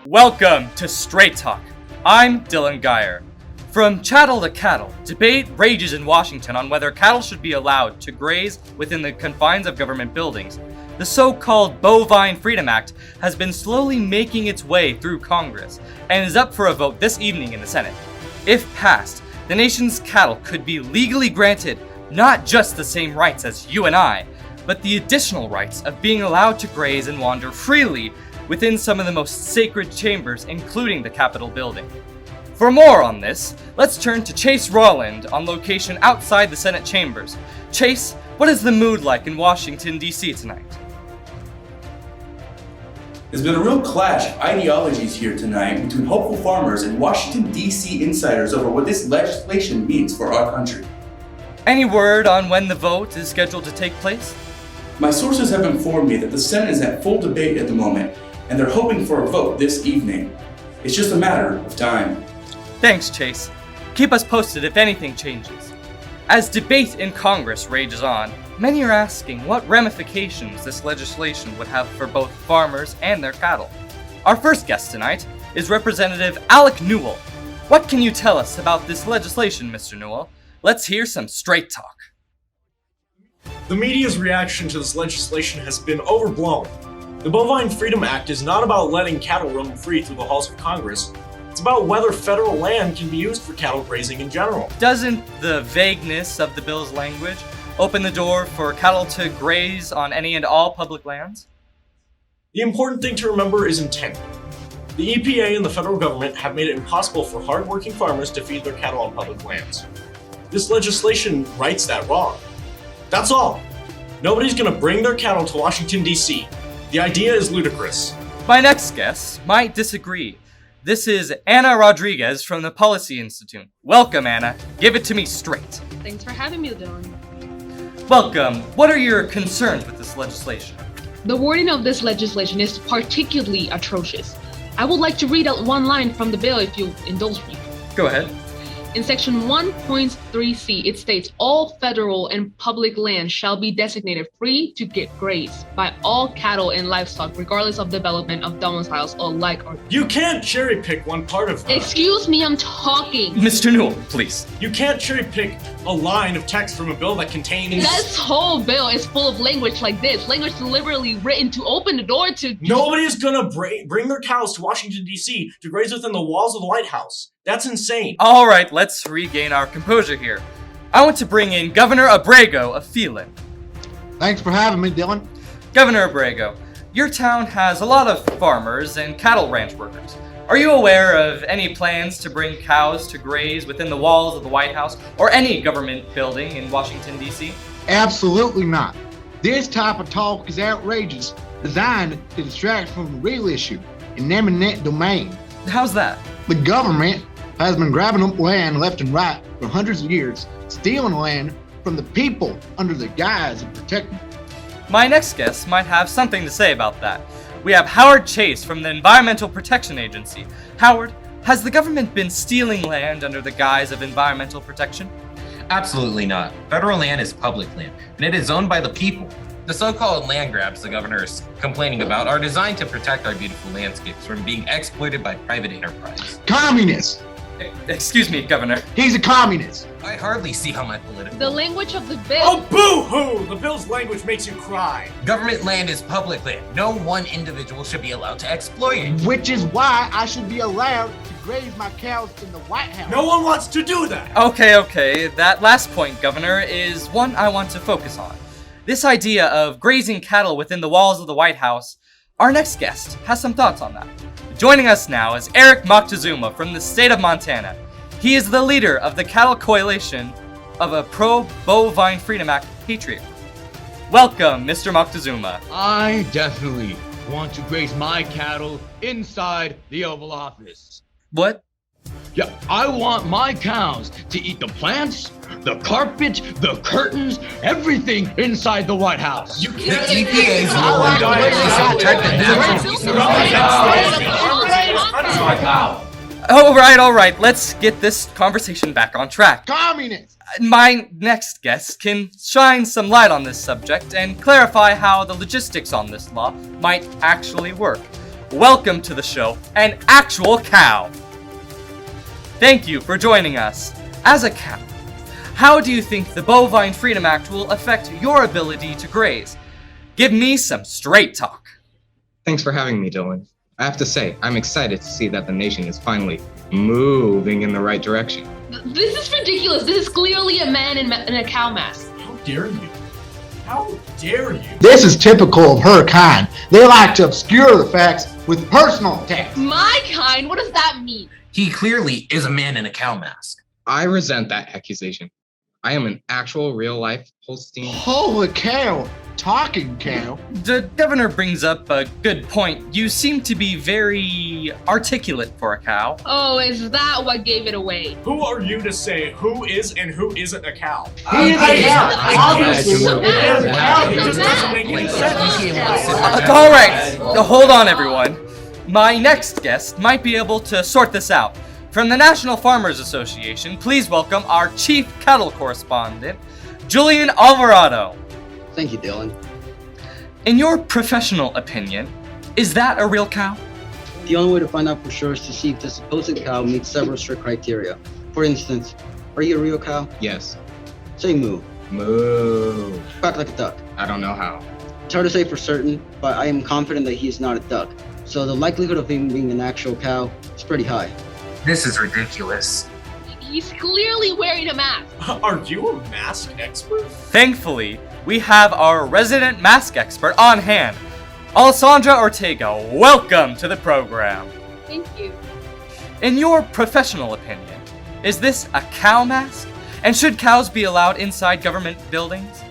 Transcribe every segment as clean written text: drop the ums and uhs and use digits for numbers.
Welcome to Straight Talk. I'm Dylan Geyer. From chattel to cattle, debate rages in Washington on whether cattle should be allowed to graze within the confines of government buildings. The so-called Bovine Freedom Act has been slowly making its way through Congress and is up for a vote this evening in the Senate. If passed, the nation's cattle could be legally granted not just the same rights as you and I, but the additional rights of being allowed to graze and wander freely within some of the most sacred chambers, including the Capitol building. For more on this, let's turn to Chase Rawland on location outside the Senate chambers. Chase, what is the mood like in Washington, D.C. tonight? There's been a real clash of ideologies here tonight between hopeful farmers and Washington, D.C. insiders over what this legislation means for our country. Any word on when the vote is scheduled to take place? My sources have informed me that the Senate is at full debate at the moment, and they're hoping for a vote this evening. It's just a matter of time. Thanks, Chase. Keep us posted if anything changes. As debate in Congress rages on, many are asking what ramifications this legislation would have for both farmers and their cattle. Our first guest tonight is Representative Alec Newell. What can you tell us about this legislation, Mr. Newell? Let's hear some straight talk. The media's reaction to this legislation has been overblown. The Bovine Freedom Act is not about letting cattle roam free through the halls of Congress. It's about whether federal land can be used for cattle grazing in general. Doesn't the vagueness of the bill's language open the door for cattle to graze on any and all public lands? The important thing to remember is intent. The EPA and the federal government have made it impossible for hardworking farmers to feed their cattle on public lands. This legislation rights that wrong. That's all. Nobody's gonna bring their cattle to Washington, D.C. The idea is ludicrous. My next guest might disagree. This is Anna Rodriguez from the Policy Institute. Welcome, Anna. Give it to me straight. Thanks for having me, Dylan. Welcome. What are your concerns with this legislation? The wording of this legislation is particularly atrocious. I would like to read out one line from the bill if you indulge me. Go ahead. In section 1.3c, it states, all federal and public land shall be designated free to get grazed by all cattle and livestock, regardless of development of domiciles or like. You can't cherry pick one part of that. Excuse me, I'm talking. Mr. Newell, please. You can't cherry pick a line of text from a bill that contains... This whole bill is full of language like this. Language deliberately written to open the door to... Nobody is gonna bring their cows to Washington, D.C. to graze within the walls of the White House. That's insane. All right, let's regain our composure here. I want to bring in Governor Abrego of Phelan. Thanks for having me, Dylan. Governor Abrego, your town has a lot of farmers and cattle ranch workers. Are you aware of any plans to bring cows to graze within the walls of the White House or any government building in Washington, D.C.? Absolutely not. This type of talk is outrageous, designed to distract from the real issue, an eminent domain. How's that? The government has been grabbing up land left and right for hundreds of years, stealing land from the people under the guise of protecting. My next guest might have something to say about that. We have Howard Chase from the Environmental Protection Agency. Howard, has the government been stealing land under the guise of environmental protection? Absolutely not. Federal land is public land, and it is owned by the people. The so-called land grabs the governor is complaining about are designed to protect our beautiful landscapes from being exploited by private enterprise. Communist! Excuse me, Governor. He's a communist! I hardly see how my political... The language of the bill... Oh, boo-hoo! The bill's language makes you cry. Government land is public land. No one individual should be allowed to exploit it. Which is why I should be allowed to graze my cows in the White House. No one wants to do that. Okay. That last point, Governor, is one I want to focus on. This idea of grazing cattle within the walls of the White House. Our next guest has some thoughts on that. Joining us now is Eric Moctezuma from the state of Montana. He is the leader of the Cattle Coalition of a pro-Bovine Freedom Act patriot. Welcome, Mr. Moctezuma. I definitely want to graze my cattle inside the Oval Office. What? Yeah, I want my cows to eat the plants, the carpet, the curtains, everything inside the White House. The EPA's role directly to protect the natural resources. All right. Let's get this conversation back on track. Communist! My next guest can shine some light on this subject and clarify how the logistics on this law might actually work. welcome to the show, an actual cow. Thank you for joining us. As a cow, how do you think the Bovine Freedom Act will affect your ability to graze? Give me some straight talk. Thanks for having me, Dylan. I have to say, I'm excited to see that the nation is finally moving in the right direction. This is ridiculous. This is clearly a man in a cow mask. How dare you? How dare you? This is typical of her kind. They like to obscure the facts with personal attacks. My kind? What does that mean? He clearly is a man in a cow mask. I resent that accusation. I am an actual real-life Holstein. Holy cow! Talking cow. The governor brings up a good point. You seem to be very articulate for a cow. Oh, is that what gave it away? Who are you to say who is and who isn't a cow? He is a cow. Obviously. It just doesn't make any sense. All right, hold on, everyone. My next guest might be able to sort this out. From the National Farmers Association, please welcome our chief cattle correspondent, Julian Alvarado. Thank you, Dylan. In your professional opinion, is that a real cow? The only way to find out for sure is to see if the supposed cow meets several strict criteria. For instance, are you a real cow? Yes. Say moo. Moo. Quack like a duck. I don't know how. It's hard to say for certain, but I am confident that he is not a duck. So the likelihood of him being an actual cow is pretty high. This is ridiculous. He's clearly wearing a mask. Are you a mask expert? Thankfully, we have our resident mask expert on hand. Alessandra Ortega, welcome to the program. Thank you. In your professional opinion, is this a cow mask? And should cows be allowed inside government buildings?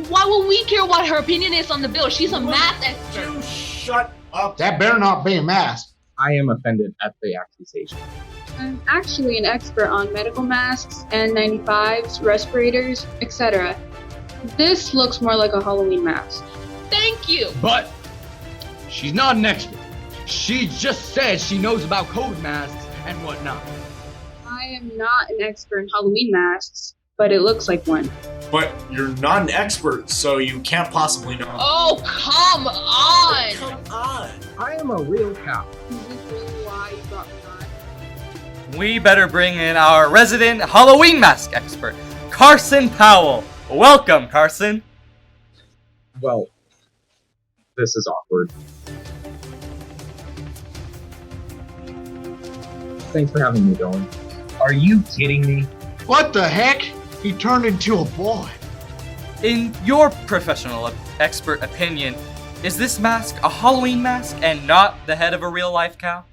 Why would we care what her opinion is on the bill? She's a math expert. You shut up. That better not be a mask. I am offended at the accusation. I'm actually an expert on medical masks, N95s, respirators, etc. This looks more like a Halloween mask. Thank you. But she's not an expert. She just said she knows about COVID masks and whatnot. I am not an expert in Halloween masks, but it looks like one. But you're not an expert, so you can't possibly know. Oh, come on. Come on. I am a real cow. Is this really why you brought me on? We better bring in our resident Halloween mask expert, Carson Powell. Welcome, Carson. Well, this is awkward. Thanks for having me, Dylan. Are you kidding me? What the heck? He turned into a boy. In your professional expert opinion, is this mask a Halloween mask and not the head of a real-life cow?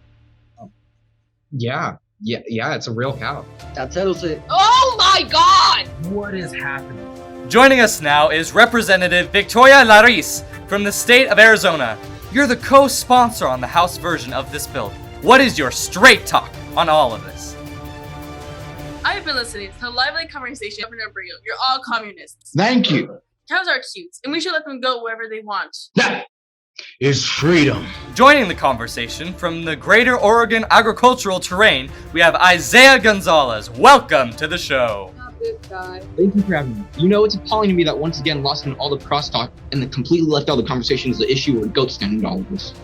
Yeah, it's a real cow. That settles it. Oh my God. What is happening? Joining us now is Representative Victoria Laris from the state of Arizona. You're the co-sponsor on the House version of this bill. What is your straight talk on all of this? I've been listening to the lively conversation of Governor Brio. You're all communists. Thank you. Cows are cute, and we should let them go wherever they want. That is freedom. Joining the conversation from the Greater Oregon Agricultural Terrain, we have Isaiah Gonzalez. Welcome to the show. Not this guy. Thank you for having me. You know, it's appalling to me that once again, lost in all the crosstalk and completely left out of the conversation is the issue where goats stand in all of this.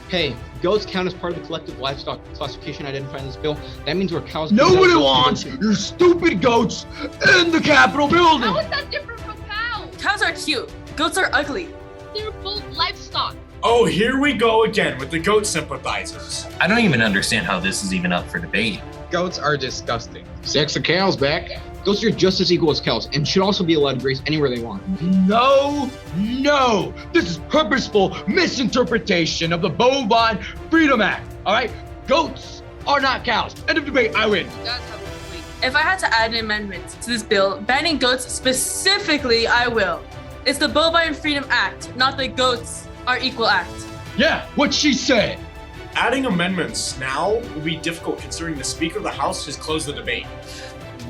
Hey, goats count as part of the collective livestock classification identified in this bill. That means we're cows. Nobody wants your stupid goats in the Capitol building. How is that different from cows? Cows are cute. Goats are ugly. They're both livestock. Oh, here we go again with the goat sympathizers. I don't even understand how this is even up for debate. Goats are disgusting. Sex the cows back. Goats are just as equal as cows and should also be allowed to graze anywhere they want. No. This is purposeful misinterpretation of the Bovine Freedom Act. All right? Goats are not cows. End of debate. I win. You guys have a point. If I had to add an amendment to this bill banning goats specifically, I will. It's the Bovine Freedom Act, not the Goats Are Equal Act. Yeah, what she said. Adding amendments now will be difficult considering the Speaker of the House has closed the debate.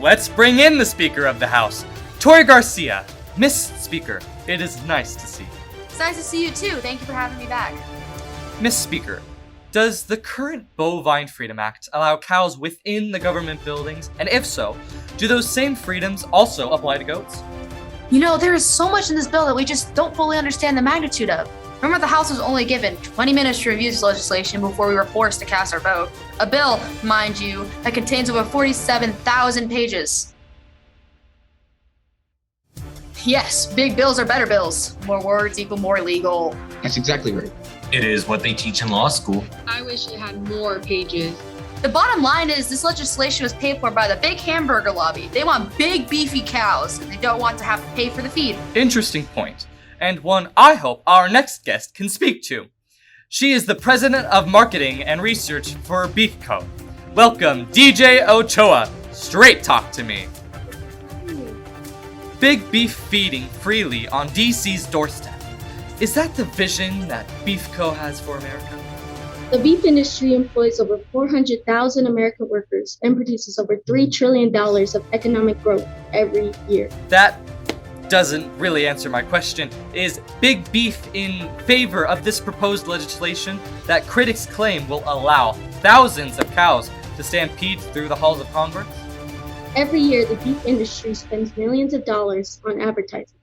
Let's bring in the Speaker of the House, Tori Garcia. Miss Speaker, it is nice to see you. It's nice to see you too. Thank you for having me back. Miss Speaker, does the current Bovine Freedom Act allow cows within the government buildings? And if so, do those same freedoms also apply to goats? You know, there is so much in this bill that we just don't fully understand the magnitude of. Remember, the House was only given 20 minutes to review this legislation before we were forced to cast our vote. A bill, mind you, that contains over 47,000 pages. Yes, big bills are better bills. More words equal more legal. That's exactly right. It is what they teach in law school. I wish it had more pages. The bottom line is this legislation was paid for by the big hamburger lobby. They want big beefy cows, and they don't want to have to pay for the feed. Interesting point, and one I hope our next guest can speak to. She is the president of marketing and research for Beef Co. Welcome, DJ Ochoa. Straight talk to me. Big beef feeding freely on DC's doorstep. Is that the vision that Beef Co has for America? The beef industry employs over 400,000 American workers and produces over $3 trillion of economic growth every year. That doesn't really answer my question. Is Big Beef in favor of this proposed legislation that critics claim will allow thousands of cows to stampede through the halls of Congress? Every year, the beef industry spends millions of dollars on advertising.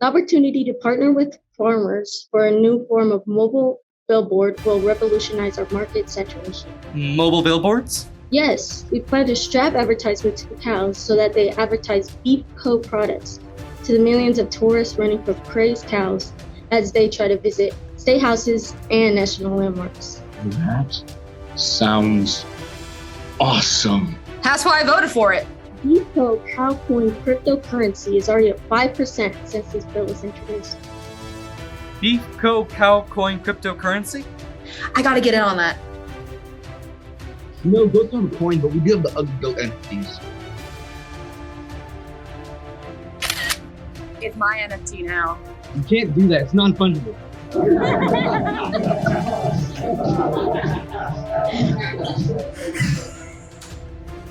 The opportunity to partner with farmers for a new form of mobile billboard will revolutionize our market saturation. Mobile billboards? Yes, we plan to strap advertisements to the cows so that they advertise Beef Co. products to the millions of tourists running for crazed cows as they try to visit state houses and national landmarks. That sounds awesome. That's why I voted for it. Beef Co. cow coin cryptocurrency is already at 5% since this bill was introduced. Beef Co. cow coin cryptocurrency? I gotta get in on that. You know, goats don't have a coin, but we do have the ugly goat entities. It's my NFT now. You can't do that. It's non-fungible.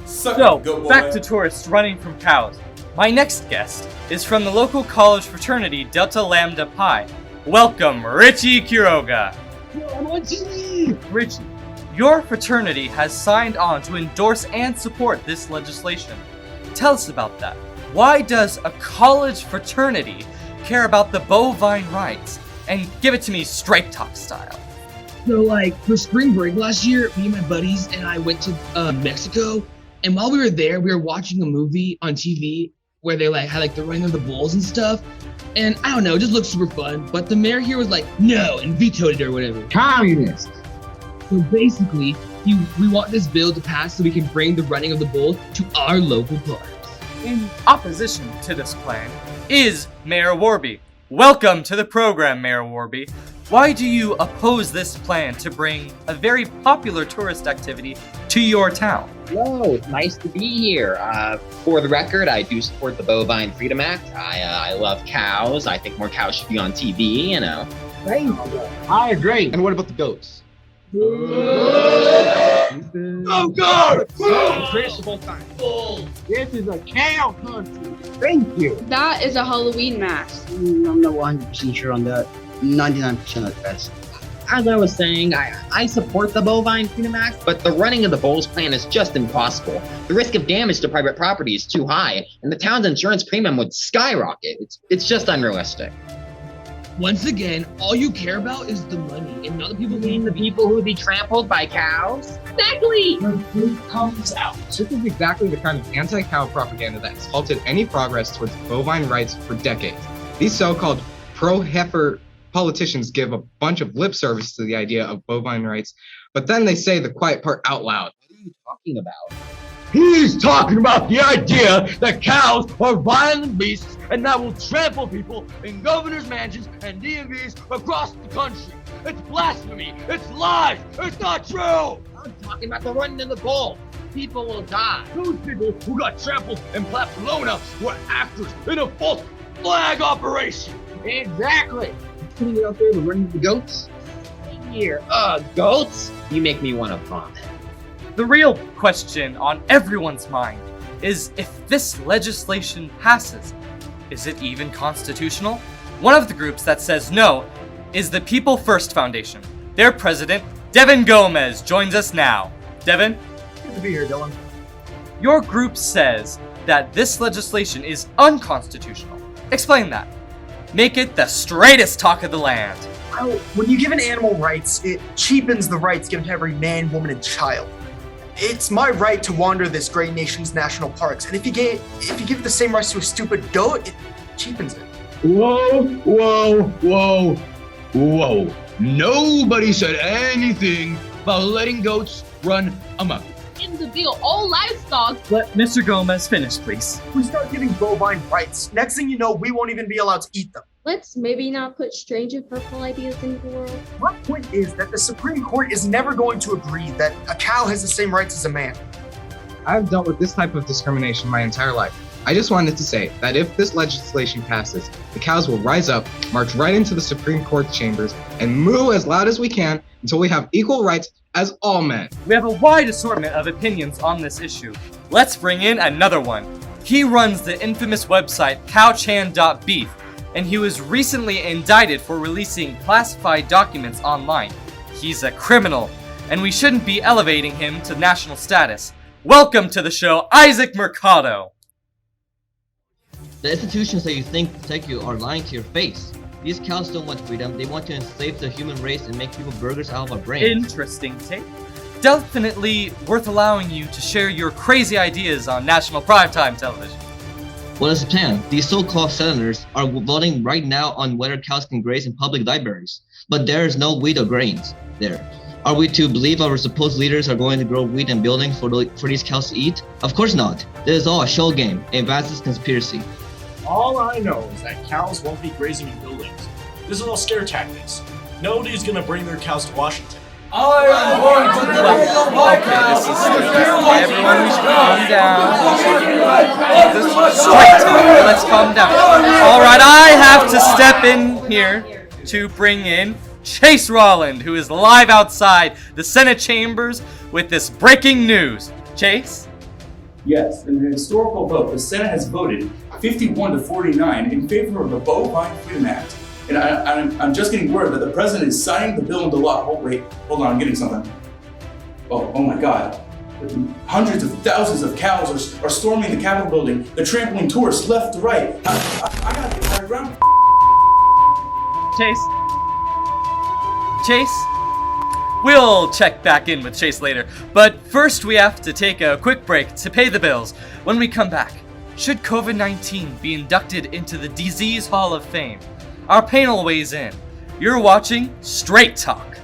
So, back to tourists running from cows. My next guest is from the local college fraternity Delta Lambda Pi. Welcome, Richie Quiroga. Richie, your fraternity has signed on to endorse and support this legislation. Tell us about that. Why does a college fraternity care about the bovine rights? And give it to me straight talk style. So, like, for spring break last year, me and my buddies and I went to Mexico. And while we were there, we were watching a movie on TV where they like had like the running of the bulls and stuff. And I don't know, it just looked super fun. But the mayor here was like, no, and vetoed it or whatever. Communist. So basically, we want this bill to pass so we can bring the running of the bulls to our local parks. In opposition to this plan is Mayor Warby. Welcome to the program, Mayor Warby. Why do you oppose this plan to bring a very popular tourist activity to your town? Hello, it's nice to be here. For the record, I do support the Bovine Freedom Act. I love cows. I think more cows should be on TV, you know. Right. I agree. And what about the goats? Oh God! Principal time. This is a cow country. Thank you. That is a Halloween mask. I'm not 100% sure on that. 99% at best. As I was saying, I support the Bovine Freedom Act, but the running of the bulls plan is just impossible. The risk of damage to private property is too high, and the town's insurance premium would skyrocket. It's just unrealistic. Once again, all you care about is the money and not the people. Being the people who would be trampled by cows? Exactly! The truth comes out. This is exactly the kind of anti-cow propaganda that has halted any progress towards bovine rights for decades. These so-called pro-heifer politicians give a bunch of lip service to the idea of bovine rights, but then they say the quiet part out loud. What are you talking about? He's talking about the idea that cows are violent beasts and that will trample people in governors' mansions and DMVs across the country. It's blasphemy. It's lies. It's not true. I'm talking about the running of the bull. People will die. Those people who got trampled in Pamplona were actors in a false flag operation. Exactly. Putting it out there, the running of the goats. Here, goats? You make me want to vomit. The real question on everyone's mind is if this legislation passes, is it even constitutional? One of the groups that says no is the People First Foundation. Their president, Devin Gomez, joins us now. Devin? Good to be here, Dylan. Your group says that this legislation is unconstitutional. Explain that. Make it the straightest talk of the land. Well, when you give an animal rights, it cheapens the rights given to every man, woman, and child. It's my right to wander this great nation's national parks, and if you give the same rights to a stupid goat, it cheapens it. Whoa, whoa, whoa, whoa. Nobody said anything about letting goats run amok. In the bill, all livestock. Let Mr. Gomez finish, please. We start giving bovine rights. Next thing you know, we won't even be allowed to eat them. Let's maybe not put strange and hurtful ideas into the world. My point is that the Supreme Court is never going to agree that a cow has the same rights as a man. I've dealt with this type of discrimination my entire life. I just wanted to say that if this legislation passes, the cows will rise up, march right into the Supreme Court chambers, and moo as loud as we can until we have equal rights as all men. We have a wide assortment of opinions on this issue. Let's bring in another one. He runs the infamous website cowchan.beef, and he was recently indicted for releasing classified documents online. He's a criminal, and we shouldn't be elevating him to national status. Welcome to the show, Isaac Mercado. The institutions that you think protect you are lying to your face. These cows don't want freedom, they want to enslave the human race and make people burgers out of our brains. Interesting take. Definitely worth allowing you to share your crazy ideas on national primetime television. What is the plan? These so-called senators are voting right now on whether cows can graze in public libraries, but there is no wheat or grains there. Are we to believe our supposed leaders are going to grow wheat in buildings for these cows to eat? Of course not. This is all a show game, a vast conspiracy. All I know is that cows won't be grazing in buildings. This is all scare tactics. Nobody's gonna bring their cows to Washington. Okay, this is everyone, we should calm down. This is straight. Let's calm down. Alright, I have to step in here to bring in Chase Rolland, who is live outside the Senate chambers with this breaking news. Chase? Yes, in an historical vote, the Senate has voted 51 to 49 in favor of the Bovine Freedom Act. And I'm just getting word that the president is signing the bill into law. Oh, wait, hold on, I'm getting something. Oh my God. Hundreds of thousands of cows are storming the Capitol building. They're trampling tourists left to right. I gotta get my ground. Chase? We'll check back in with Chase later, but first we have to take a quick break to pay the bills. When we come back, should COVID-19 be inducted into the Disease Hall of Fame? Our panel weighs in. You're watching Straight Talk.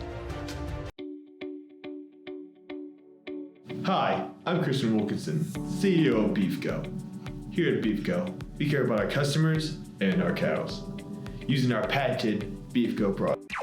Hi, I'm Christian Wilkinson, CEO of BeefGo. Here at BeefGo, we care about our customers and our cows, using our patented BeefGo product.